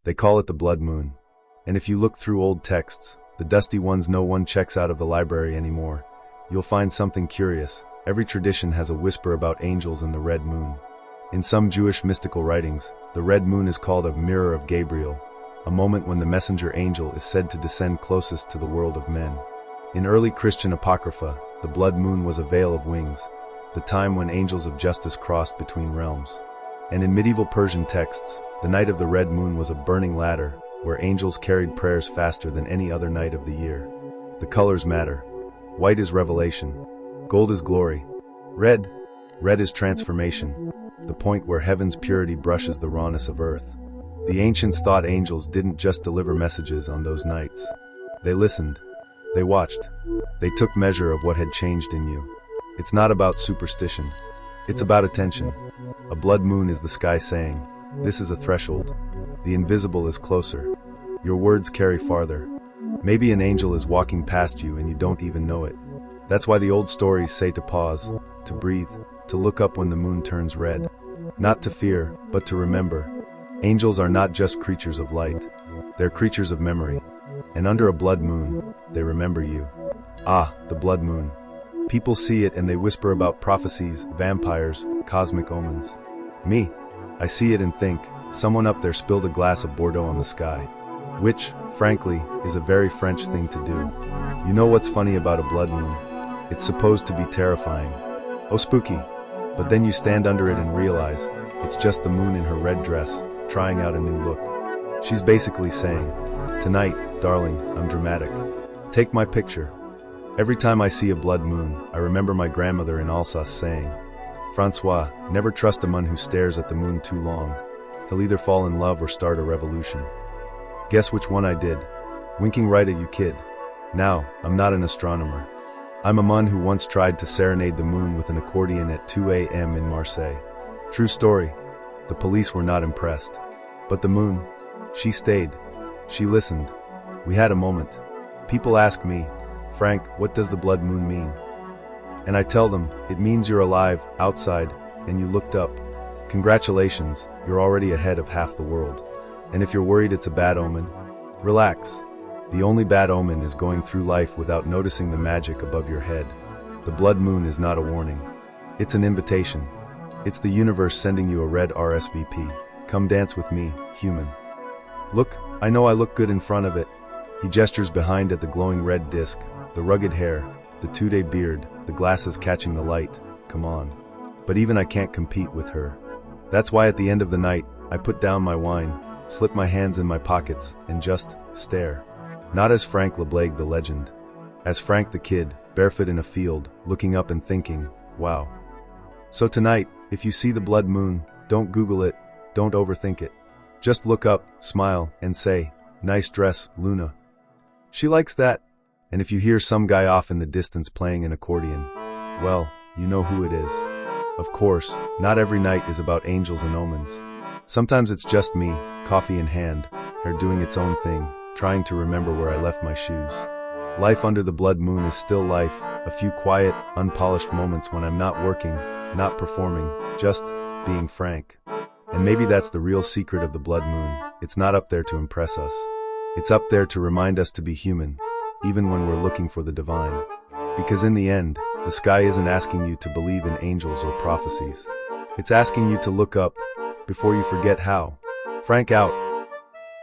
They call it the blood moon. And if you look through old texts, the dusty ones no one checks out of the library anymore, you'll find something curious. Every tradition has a whisper about angels and the red moon. In some Jewish mystical writings, the red moon is called a mirror of Gabriel, a moment when the messenger angel is said to descend closest to the world of men. In early Christian apocrypha, the blood moon was a veil of wings, the time when angels of justice crossed between realms. And in medieval Persian texts, the night of the red moon was a burning ladder, where angels carried prayers faster than any other night of the year. The colors matter. White is revelation. Gold is glory. Red is transformation, the point where heaven's purity brushes the rawness of earth. The ancients thought angels didn't just deliver messages on those nights. They listened. They watched. They took measure of what had changed in you. It's not about superstition. It's about attention. A blood moon is the sky saying, "This is a threshold. The invisible is closer. Your words carry farther." Maybe an angel is walking past you and you don't even know it. That's why the old stories say to pause, to breathe, to look up when the moon turns red. Not to fear, but to remember. Angels are not just creatures of light. They're creatures of memory. And under a blood moon, they remember you. Ah, the blood moon. People see it and they whisper about prophecies, vampires, cosmic omens. Me, I see it and think, someone up there spilled a glass of Bordeaux on the sky. Which, frankly, is a very French thing to do. You know what's funny about a blood moon? It's supposed to be terrifying. Oh, spooky. But then you stand under it and realize, it's just the moon in her red dress, trying out a new look. She's basically saying, "Tonight, darling, I'm dramatic. Take my picture." Every time I see a blood moon, I remember my grandmother in Alsace saying, "Francois, never trust a man who stares at the moon too long. He'll either fall in love or start a revolution." Guess which one I did? Winking right at you, kid. Now, I'm not an astronomer. I'm a man who once tried to serenade the moon with an accordion at 2 a.m. in Marseille. True story. The police were not impressed. But the moon, she stayed. She listened. We had a moment. People ask me, "Frank, what does the blood moon mean?" And I tell them, it means you're alive, outside, and you looked up. Congratulations, you're already ahead of half the world. And if you're worried it's a bad omen, relax. The only bad omen is going through life without noticing the magic above your head. The blood moon is not a warning. It's an invitation. It's the universe sending you a red RSVP. Come dance with me, human. Look, I know I look good in front of it. He gestures behind at the glowing red disc, the rugged hair, the 2-day beard, the glasses catching the light. Come on. But even I can't compete with her. That's why at the end of the night, I put down my wine, slip my hands in my pockets, and just stare. Not as Frank Lablague the legend. As Frank the kid, barefoot in a field, looking up and thinking, wow. So tonight, if you see the blood moon, don't Google it, don't overthink it. Just look up, smile, and say, "Nice dress, Luna." She likes that. And if you hear some guy off in the distance playing an accordion, well, you know who it is. Of course, not every night is about angels and omens. Sometimes it's just me, coffee in hand, hair doing its own thing, trying to remember where I left my shoes. Life under the blood moon is still life, a few quiet, unpolished moments when I'm not working, not performing, just being Frank. And maybe that's the real secret of the blood moon. It's not up there to impress us. It's up there to remind us to be human, even when we're looking for the divine. Because in the end, the sky isn't asking you to believe in angels or prophecies. It's asking you to look up, before you forget how. Frank out.